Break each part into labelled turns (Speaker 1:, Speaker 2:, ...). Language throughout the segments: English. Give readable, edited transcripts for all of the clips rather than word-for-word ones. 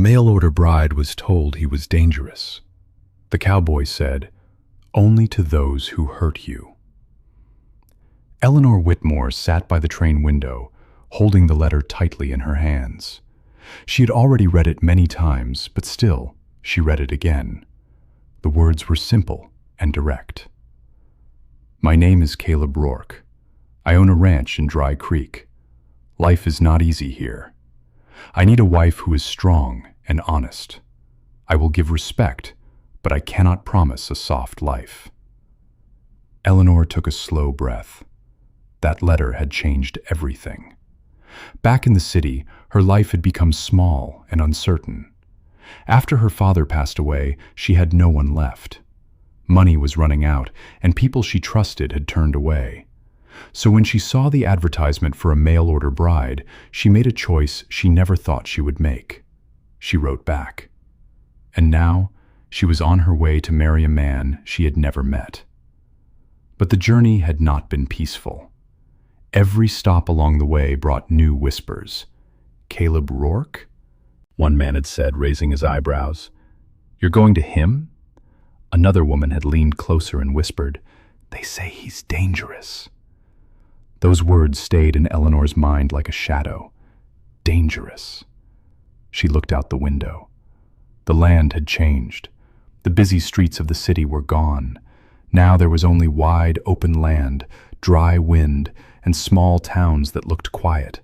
Speaker 1: Mail-order bride was told he was dangerous. The cowboy said, "Only to those who hurt you." Eleanor Whitmore sat by the train window, holding the letter tightly in her hands. She had already read it many times, but still, she read it again. The words were simple and direct. "My name is Caleb Rourke. I own a ranch in Dry Creek. Life is not easy here. I need a wife who is strong and honest. I will give respect, but I cannot promise a soft life." Eleanor took a slow breath. That letter had changed everything. Back in the city, her life had become small and uncertain. After her father passed away, she had no one left. Money was running out, and people she trusted had turned away. So when she saw the advertisement for a mail-order bride, she made a choice she never thought she would make. She wrote back. And now, she was on her way to marry a man she had never met. But the journey had not been peaceful. Every stop along the way brought new whispers. "Caleb Rourke?" one man had said, raising his eyebrows. "You're going to him?" Another woman had leaned closer and whispered, "They say he's dangerous." Those words stayed in Eleanor's mind like a shadow. Dangerous. She looked out the window. The land had changed. The busy streets of the city were gone. Now there was only wide, open land, dry wind, and small towns that looked quiet.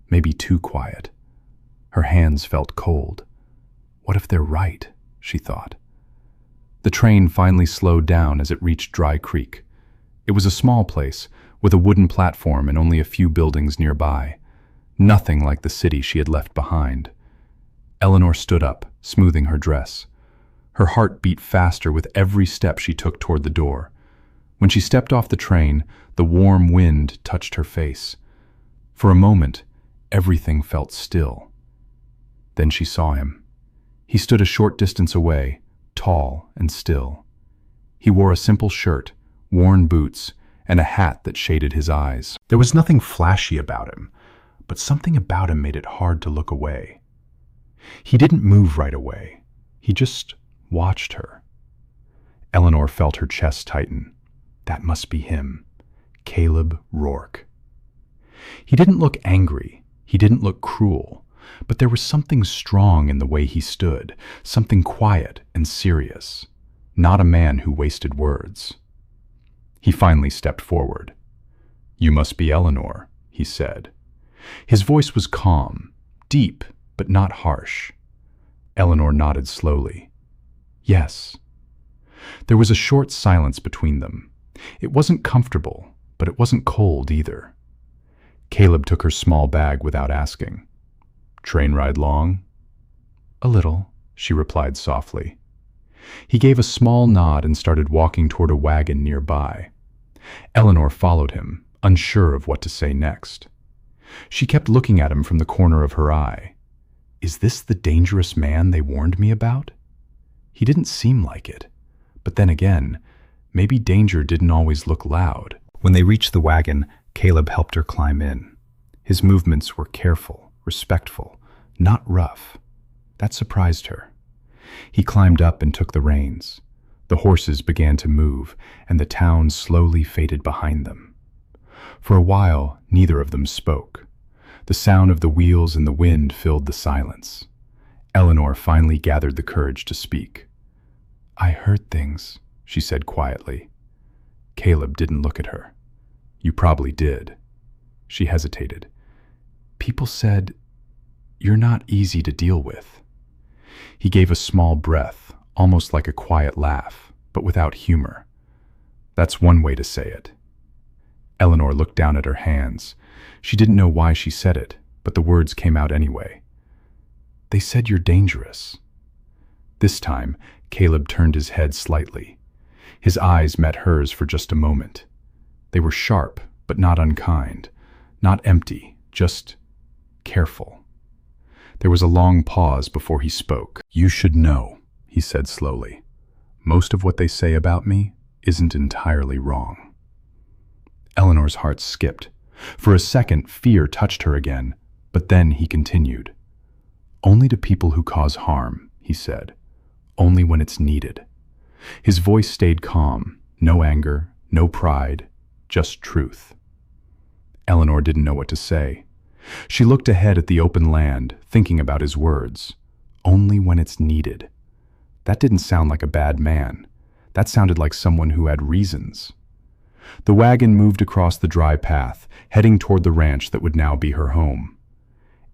Speaker 1: Maybe too quiet. Her hands felt cold. What if they're right, she thought. The train finally slowed down as it reached Dry Creek. It was a small place, with a wooden platform and only a few buildings nearby. Nothing like the city she had left behind. Eleanor stood up, smoothing her dress. Her heart beat faster with every step she took toward the door. When she stepped off the train, the warm wind touched her face. For a moment, everything felt still. Then she saw him. He stood a short distance away, tall and still. He wore a simple shirt, worn boots, and a hat that shaded his eyes. There was nothing flashy about him, but something about him made it hard to look away. He didn't move right away. He just watched her. Eleanor felt her chest tighten. That must be him, Caleb Rourke. He didn't look angry. He didn't look cruel. But there was something strong in the way he stood, something quiet and serious. Not a man who wasted words. He finally stepped forward. "You must be Eleanor," he said. His voice was calm, deep, but not harsh. Eleanor nodded slowly. "Yes." There was a short silence between them. It wasn't comfortable, but it wasn't cold either. Caleb took her small bag without asking. "Train ride long?" "A little," she replied softly. He gave a small nod and started walking toward a wagon nearby. Eleanor followed him, unsure of what to say next. She kept looking at him from the corner of her eye. Is this the dangerous man they warned me about? He didn't seem like it. But then again, maybe danger didn't always look loud. When they reached the wagon, Caleb helped her climb in. His movements were careful, respectful, not rough. That surprised her. He climbed up and took the reins. The horses began to move, and the town slowly faded behind them. For a while, neither of them spoke. The sound of the wheels and the wind filled the silence. Eleanor finally gathered the courage to speak. "I heard things," she said quietly. Caleb didn't look at her. "You probably did." She hesitated. "People said, you're not easy to deal with." He gave a small breath, almost like a quiet laugh, but without humor. "That's one way to say it." Eleanor looked down at her hands. She didn't know why she said it, but the words came out anyway. "They said you're dangerous." This time, Caleb turned his head slightly. His eyes met hers for just a moment. They were sharp, but not unkind, not empty, just careful. There was a long pause before he spoke. "You should know," he said slowly. "Most of what they say about me isn't entirely wrong." Eleanor's heart skipped. For a second, fear touched her again, but then he continued. Only to people who cause harm, he said. Only when it's needed. His voice stayed calm, no anger, no pride, just truth. Eleanor didn't know what to say. She looked ahead at the open land, thinking about his words. Only when it's needed. That didn't sound like a bad man. That sounded like someone who had reasons. The wagon moved across the dry path, heading toward the ranch that would now be her home.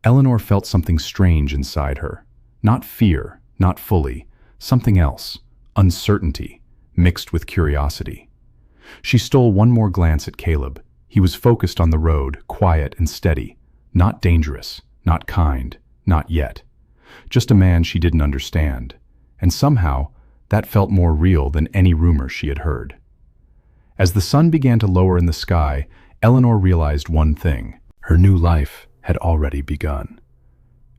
Speaker 1: Eleanor felt something strange inside her. Not fear, not fully. Something else. Uncertainty, mixed with curiosity. She stole one more glance at Caleb. He was focused on the road, quiet and steady. Not dangerous, not kind, not yet. Just a man she didn't understand. And somehow, that felt more real than any rumor she had heard. As the sun began to lower in the sky, Eleanor realized one thing. Her new life had already begun.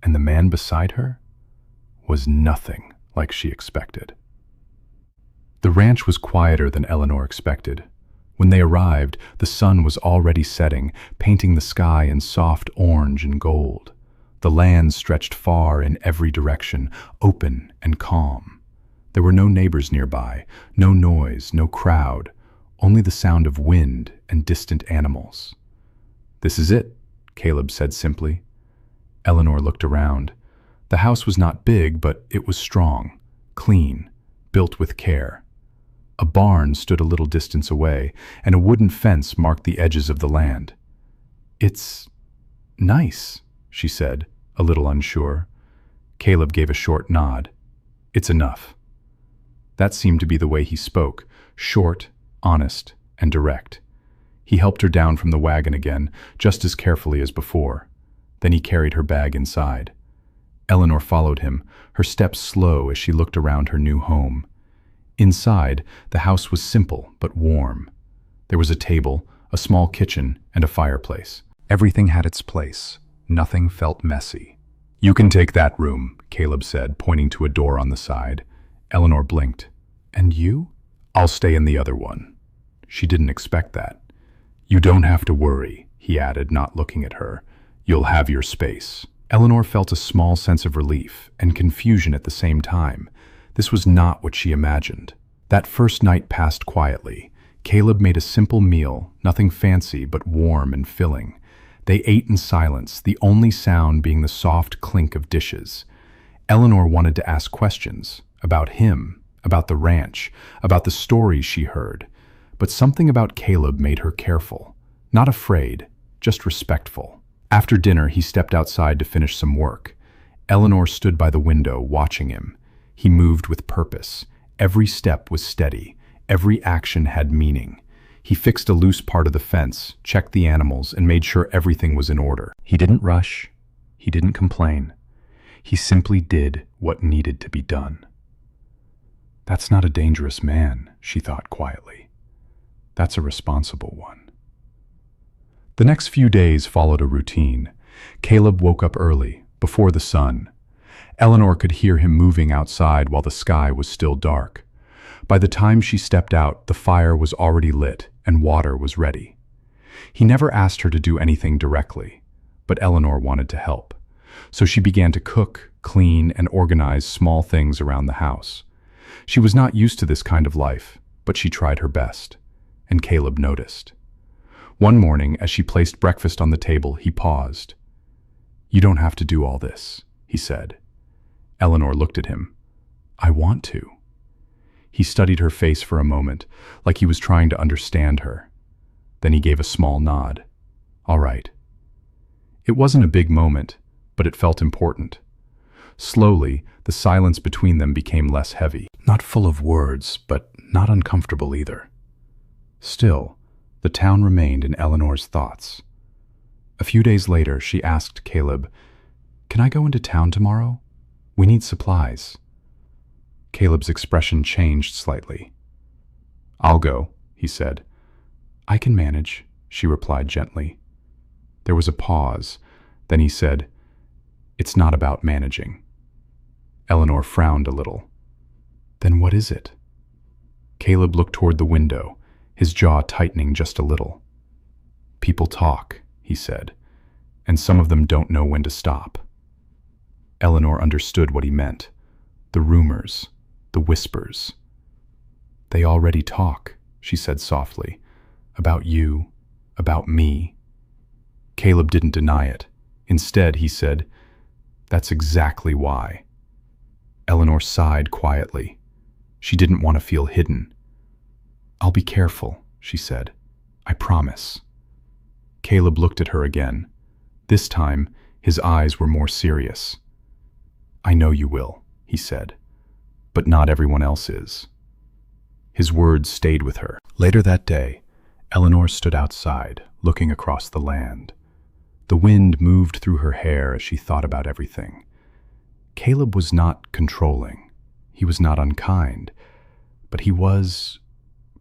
Speaker 1: And the man beside her was nothing like she expected. The ranch was quieter than Eleanor expected. When they arrived, the sun was already setting, painting the sky in soft orange and gold. The land stretched far in every direction, open and calm. There were no neighbors nearby, no noise, no crowd, only the sound of wind and distant animals. "This is it," Caleb said simply. Eleanor looked around. The house was not big, but it was strong, clean, built with care. A barn stood a little distance away, and a wooden fence marked the edges of the land. "It's nice," she said, a little unsure. Caleb gave a short nod. "It's enough." That seemed to be the way he spoke, short, honest, and direct. He helped her down from the wagon again, just as carefully as before. Then he carried her bag inside. Eleanor followed him, her steps slow as she looked around her new home. Inside, the house was simple but warm. There was a table, a small kitchen, and a fireplace. Everything had its place. Nothing felt messy. "You can take that room," Caleb said, pointing to a door on the side. Eleanor blinked. "And you?" "I'll stay in the other one." She didn't expect that. "You don't have to worry," he added, not looking at her. "You'll have your space." Eleanor felt a small sense of relief and confusion at the same time. This was not what she imagined. That first night passed quietly. Caleb made a simple meal, nothing fancy but warm and filling. They ate in silence, the only sound being the soft clink of dishes. Eleanor wanted to ask questions about him, about the ranch, about the stories she heard. But something about Caleb made her careful. Not afraid, just respectful. After dinner, he stepped outside to finish some work. Eleanor stood by the window, watching him. He moved with purpose. Every step was steady. Every action had meaning. He fixed a loose part of the fence, checked the animals, and made sure everything was in order. He didn't rush. He didn't complain. He simply did what needed to be done. "That's not a dangerous man," she thought quietly. "That's a responsible one." The next few days followed a routine. Caleb woke up early, before the sun. Eleanor could hear him moving outside while the sky was still dark. By the time she stepped out, the fire was already lit and water was ready. He never asked her to do anything directly, but Eleanor wanted to help. So she began to cook, clean, and organize small things around the house. She was not used to this kind of life, but she tried her best, and Caleb noticed. One morning, as she placed breakfast on the table, he paused. "You don't have to do all this," he said. Eleanor looked at him. "I want to." He studied her face for a moment, like he was trying to understand her. Then he gave a small nod. "All right." It wasn't a big moment, but it felt important. Slowly, the silence between them became less heavy. Not full of words, but not uncomfortable either. Still, the town remained in Eleanor's thoughts. A few days later, she asked Caleb, "Can I go into town tomorrow? We need supplies." Caleb's expression changed slightly. "I'll go," he said. "I can manage," she replied gently. There was a pause. Then he said, "It's not about managing." Eleanor frowned a little. "Then what is it?" Caleb looked toward the window, his jaw tightening just a little. "People talk," he said, "and some of them don't know when to stop." Eleanor understood what he meant. The rumors, the whispers. "They already talk," she said softly. "About you, about me." Caleb didn't deny it. Instead, he said, "That's exactly why." Eleanor sighed quietly. She didn't want to feel hidden. "I'll be careful," she said. "I promise." Caleb looked at her again. This time, his eyes were more serious. "I know you will," he said, "but not everyone else is." His words stayed with her. Later that day, Eleanor stood outside, looking across the land. The wind moved through her hair as she thought about everything. Caleb was not controlling. He was not unkind, but he was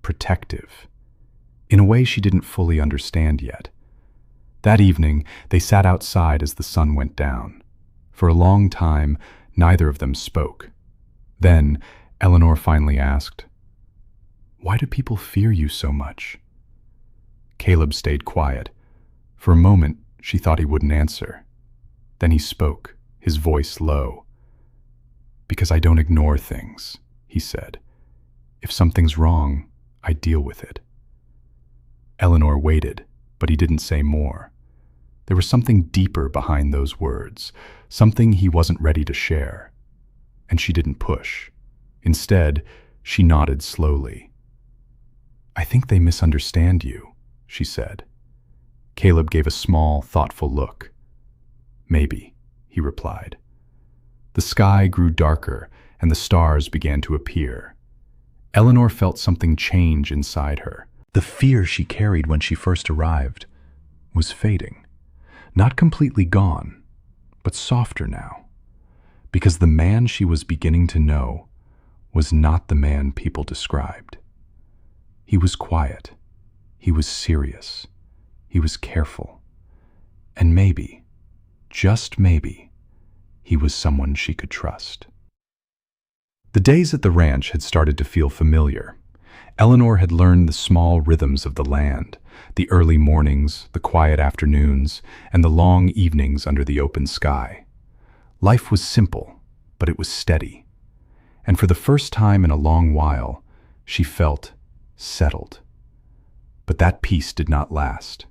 Speaker 1: protective, in a way she didn't fully understand yet. That evening, they sat outside as the sun went down. For a long time, neither of them spoke. Then, Eleanor finally asked, "Why do people fear you so much?" Caleb stayed quiet. For a moment, she thought he wouldn't answer. Then he spoke, his voice low. "Because I don't ignore things," he said. "If something's wrong, I deal with it." Eleanor waited, but he didn't say more. There was something deeper behind those words, something he wasn't ready to share. And she didn't push. Instead, she nodded slowly. "I think they misunderstand you," she said. Caleb gave a small, thoughtful look. "Maybe," he replied. The sky grew darker, and the stars began to appear. Eleanor felt something change inside her. The fear she carried when she first arrived was fading. Not completely gone, but softer now. Because the man she was beginning to know was not the man people described. He was quiet. He was serious. He was careful. And maybe, just maybe, he was someone she could trust. The days at the ranch had started to feel familiar. Eleanor had learned the small rhythms of the land, the early mornings, the quiet afternoons, and the long evenings under the open sky. Life was simple, but it was steady. And for the first time in a long while, she felt settled. But that peace did not last.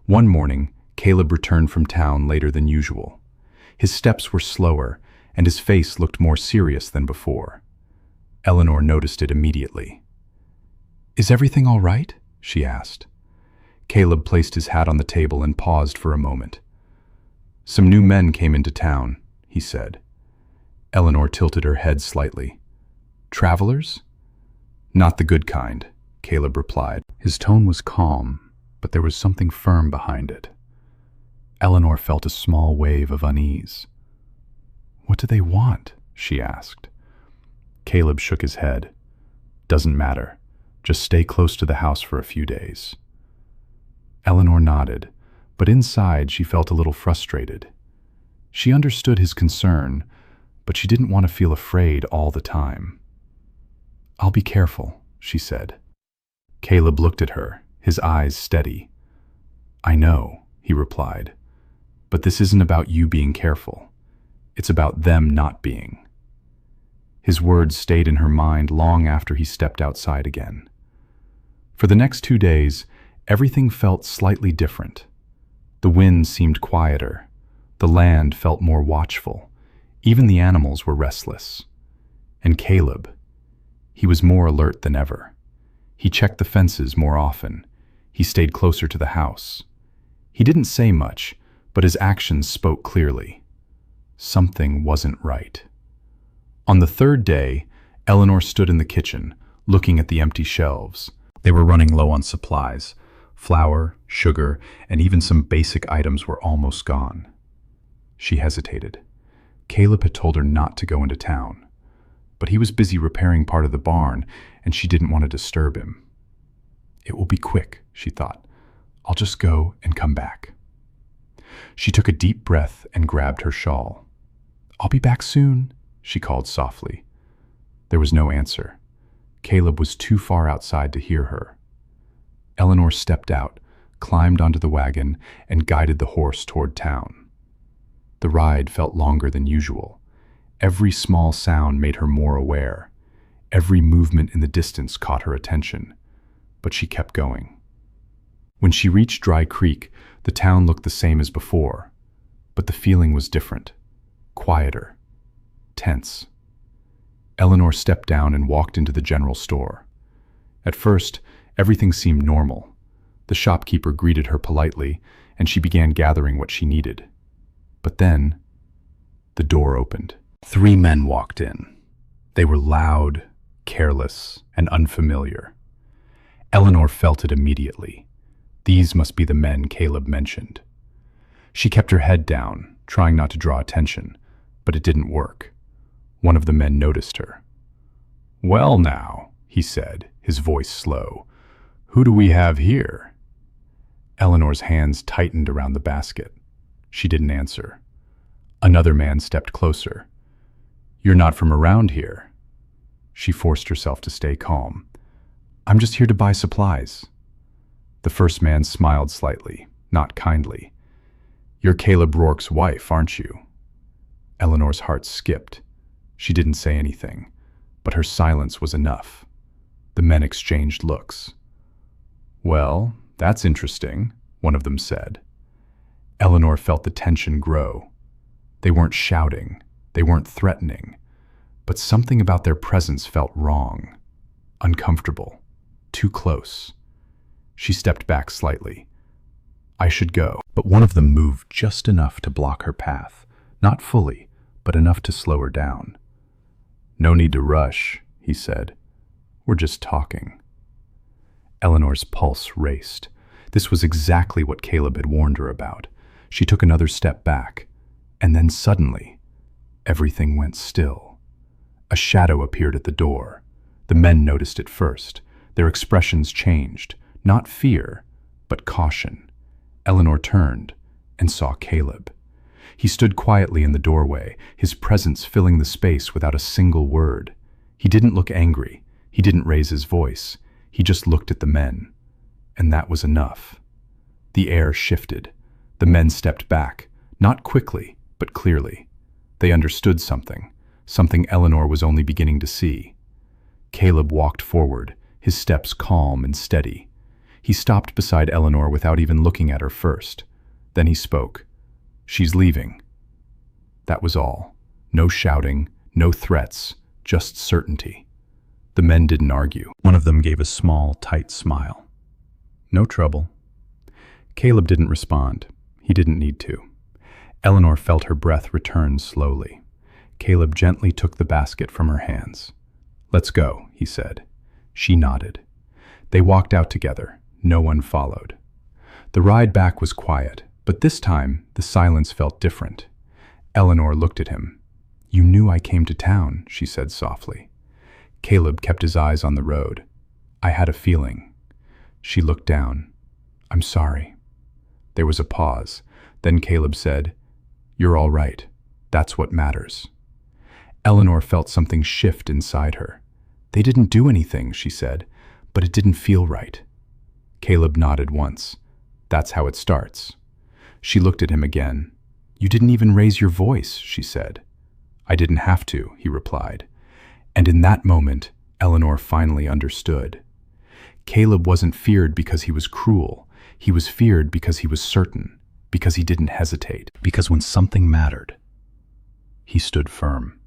Speaker 1: One morning, Caleb returned from town later than usual. His steps were slower, and his face looked more serious than before. Eleanor noticed it immediately. "Is everything all right?" she asked. Caleb placed his hat on the table and paused for a moment. "Some new men came into town," he said. Eleanor tilted her head slightly. "Travelers?" "Not the good kind," Caleb replied. His tone was calm, but there was something firm behind it. Eleanor felt a small wave of unease. "What do they want?" she asked. Caleb shook his head. "Doesn't matter. Just stay close to the house for a few days." Eleanor nodded, but inside she felt a little frustrated. She understood his concern, but she didn't want to feel afraid all the time. "I'll be careful," she said. Caleb looked at her, his eyes steady. "I know," he replied, "but this isn't about you being careful. It's about them not being." His words stayed in her mind long after he stepped outside again. For the next 2 days, everything felt slightly different. The wind seemed quieter. The land felt more watchful. Even the animals were restless. And Caleb, he was more alert than ever. He checked the fences more often. He stayed closer to the house. He didn't say much, but his actions spoke clearly. Something wasn't right. On the 3rd day, Eleanor stood in the kitchen, looking at the empty shelves. They were running low on supplies. Flour, sugar, and even some basic items were almost gone. She hesitated. Caleb had told her not to go into town, but he was busy repairing part of the barn, and she didn't want to disturb him. "It will be quick," she thought. "I'll just go and come back." She took a deep breath and grabbed her shawl. "I'll be back soon," she called softly. There was no answer. Caleb was too far outside to hear her. Eleanor stepped out, climbed onto the wagon, and guided the horse toward town. The ride felt longer than usual. Every small sound made her more aware. Every movement in the distance caught her attention, but she kept going. When she reached Dry Creek, the town looked the same as before, but the feeling was different, quieter, tense. Eleanor stepped down and walked into the general store. At first, everything seemed normal. The shopkeeper greeted her politely, and she began gathering what she needed. But then, the door opened. 3 men walked in. They were loud, careless, and unfamiliar. Eleanor felt it immediately. These must be the men Caleb mentioned. She kept her head down, trying not to draw attention, but it didn't work. One of the men noticed her. "Well now," he said, his voice slow, "who do we have here?" Eleanor's hands tightened around the basket. She didn't answer. Another man stepped closer. "You're not from around here." She forced herself to stay calm. "I'm just here to buy supplies." The first man smiled slightly, not kindly. "You're Caleb Rourke's wife, aren't you?" Eleanor's heart skipped. She didn't say anything, but her silence was enough. The men exchanged looks. "Well, that's interesting," one of them said. Eleanor felt the tension grow. They weren't shouting, they weren't threatening, but something about their presence felt wrong, uncomfortable, too close. She stepped back slightly. "I should go." But one of them moved just enough to block her path, not fully, but enough to slow her down. "No need to rush," he said. "We're just talking." Eleanor's pulse raced. This was exactly what Caleb had warned her about. She took another step back, and then suddenly, everything went still. A shadow appeared at the door. The men noticed it first. Their expressions changed, not fear, but caution. Eleanor turned and saw Caleb. He stood quietly in the doorway, his presence filling the space without a single word. He didn't look angry. He didn't raise his voice. He just looked at the men. And that was enough. The air shifted. The men stepped back, not quickly, but clearly. They understood something Eleanor was only beginning to see. Caleb walked forward, his steps calm and steady. He stopped beside Eleanor without even looking at her first. Then he spoke. "She's leaving." That was all. No shouting, no threats, just certainty. The men didn't argue. One of them gave a small, tight smile. "No trouble." Caleb didn't respond. He didn't need to. Eleanor felt her breath return slowly. Caleb gently took the basket from her hands. "Let's go," he said. She nodded. They walked out together. No one followed. The ride back was quiet, but this time the silence felt different. Eleanor looked at him. "You knew I came to town," she said softly. Caleb kept his eyes on the road. "I had a feeling." She looked down. "I'm sorry." There was a pause. Then Caleb said, "You're all right. That's what matters." Eleanor felt something shift inside her. "They didn't do anything," she said, "but it didn't feel right." Caleb nodded once. "That's how it starts." She looked at him again. "You didn't even raise your voice," she said. "I didn't have to," he replied. And in that moment, Eleanor finally understood. Caleb wasn't feared because he was cruel. He was feared because he was certain, because he didn't hesitate, because when something mattered, he stood firm.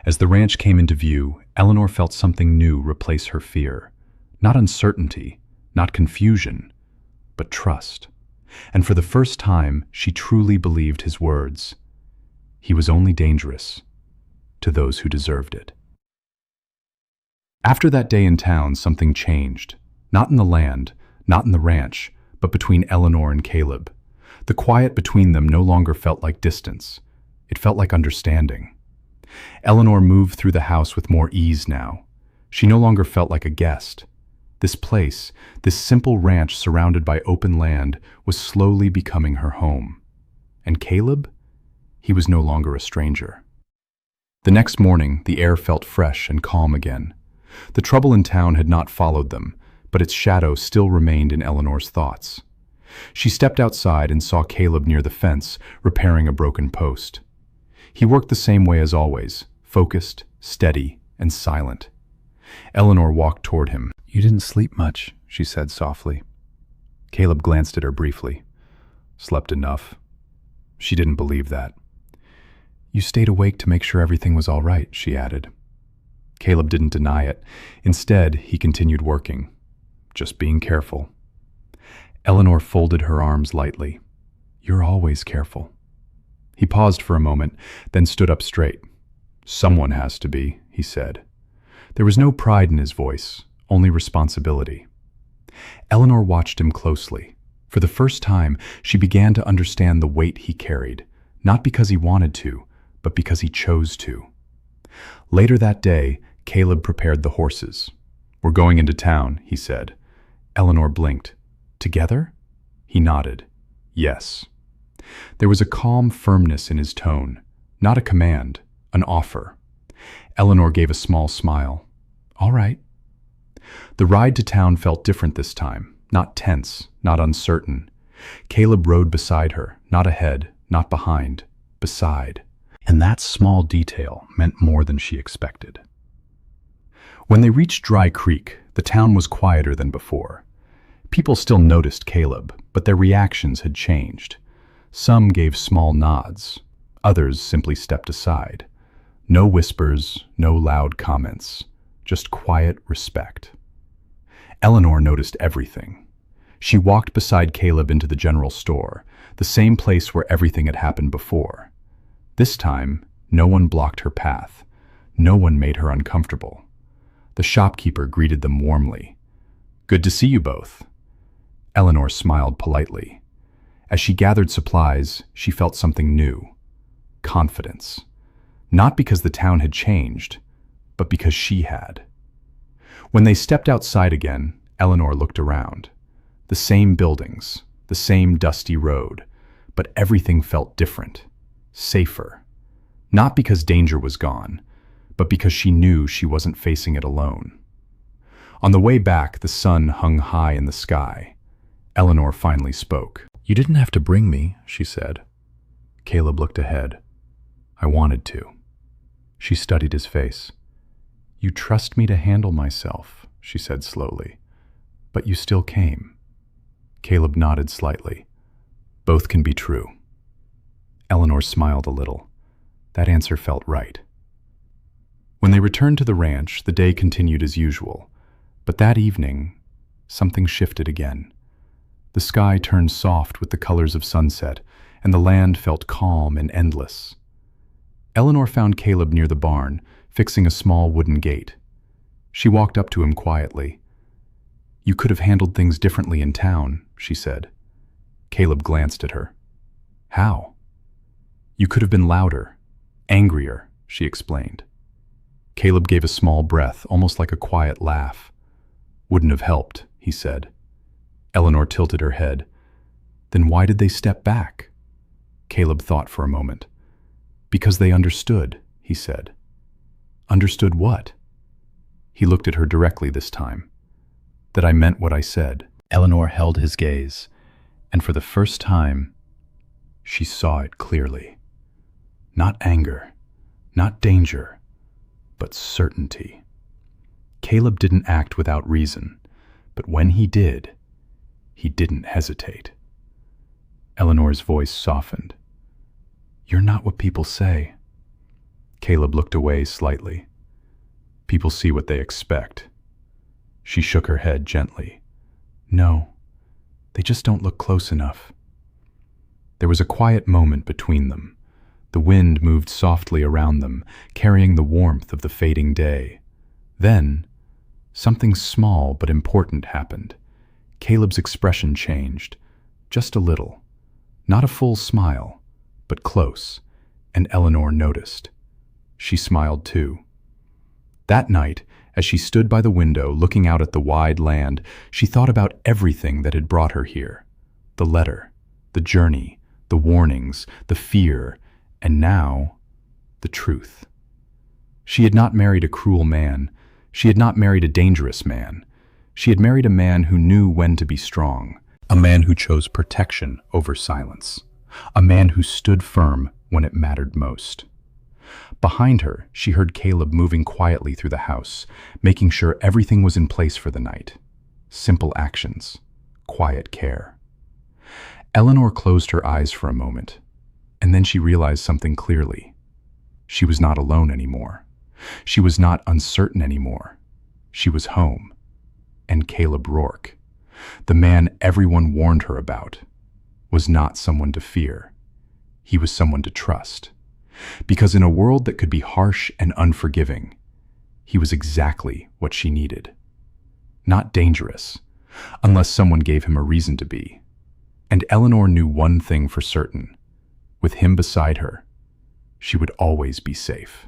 Speaker 1: As the ranch came into view, Eleanor felt something new replace her fear. Not uncertainty, not confusion, but trust. And for the first time, she truly believed his words. He was only dangerous to those who deserved it. After that day in town, something changed. Not in the land, not in the ranch, but between Eleanor and Caleb. The quiet between them no longer felt like distance. It felt like understanding. Eleanor moved through the house with more ease now. She no longer felt like a guest. This place, this simple ranch surrounded by open land, was slowly becoming her home. And Caleb? He was no longer a stranger. The next morning, the air felt fresh and calm again. The trouble in town had not followed them, but its shadow still remained in Eleanor's thoughts. She stepped outside and saw Caleb near the fence, repairing a broken post. He worked the same way as always, focused, steady, and silent. Eleanor walked toward him. "You didn't sleep much," she said softly. Caleb glanced at her briefly. "Slept enough." She didn't believe that. "You stayed awake to make sure everything was all right," she added. Caleb didn't deny it. Instead, he continued working, just being careful. Eleanor folded her arms lightly. "You're always careful." He paused for a moment, then stood up straight. "Someone has to be," he said. There was no pride in his voice, only responsibility. Eleanor watched him closely. For the first time, she began to understand the weight he carried, not because he wanted to, but because he chose to. Later that day, Caleb prepared the horses. "We're going into town," he said. Eleanor blinked. "Together?" He nodded. "Yes." There was a calm firmness in his tone, not a command, an offer. Eleanor gave a small smile. "All right." The ride to town felt different this time, not tense, not uncertain. Caleb rode beside her, not ahead, not behind, beside. And that small detail meant more than she expected. When they reached Dry Creek, the town was quieter than before. People still noticed Caleb, but their reactions had changed. Some gave small nods. Others simply stepped aside. No whispers, no loud comments, just quiet respect. Eleanor noticed everything. She walked beside Caleb into the general store, the same place where everything had happened before. This time, no one blocked her path. No one made her uncomfortable. The shopkeeper greeted them warmly. "Good to see you both." Eleanor smiled politely. As she gathered supplies, she felt something new. Confidence. Not because the town had changed, but because she had. When they stepped outside again, Eleanor looked around. The same buildings, the same dusty road, but everything felt different, safer. Not because danger was gone, but because she knew she wasn't facing it alone. On the way back, the sun hung high in the sky. Eleanor finally spoke. "You didn't have to bring me," she said. Caleb looked ahead. "I wanted to." She studied his face. "You trust me to handle myself," she said slowly. "But you still came." Caleb nodded slightly. "Both can be true." Eleanor smiled a little. That answer felt right. When they returned to the ranch, the day continued as usual. But that evening, something shifted again. The sky turned soft with the colors of sunset, and the land felt calm and endless. Eleanor found Caleb near the barn, fixing a small wooden gate. She walked up to him quietly. "You could have handled things differently in town," she said. Caleb glanced at her. "How?" "You could have been louder, angrier," she explained. Caleb gave a small breath, almost like a quiet laugh. "Wouldn't have helped," he said. Eleanor tilted her head. "Then why did they step back?" Caleb thought for a moment. "Because they understood," he said. "Understood what?" He looked at her directly this time. "That I meant what I said." Eleanor held his gaze, and for the first time, she saw it clearly. Not anger, not danger, but certainty. Caleb didn't act without reason, but when he didn't hesitate. Eleanor's voice softened. "You're not what people say." Caleb looked away slightly. "People see what they expect." She shook her head gently. "No, they just don't look close enough." There was a quiet moment between them. The wind moved softly around them, carrying the warmth of the fading day. Then, something small but important happened. Caleb's expression changed, just a little. Not a full smile, but close, and Eleanor noticed. She smiled too. That night, as she stood by the window looking out at the wide land, she thought about everything that had brought her here. The letter, the journey, the warnings, the fear, and now, the truth. She had not married a cruel man. She had not married a dangerous man. She had married a man who knew when to be strong, A man who chose protection over silence. A man who stood firm when it mattered most. Behind her, she heard Caleb moving quietly through the house, making sure everything was in place for the night. Simple actions, quiet care. Eleanor closed her eyes for a moment, and then she realized something clearly. She was not alone anymore. She was not uncertain anymore. She was home. And Caleb Rourke, the man everyone warned her about, was not someone to fear. He was someone to trust. Because in a world that could be harsh and unforgiving, he was exactly what she needed. Not dangerous, unless someone gave him a reason to be. And Eleanor knew one thing for certain. With him beside her, she would always be safe.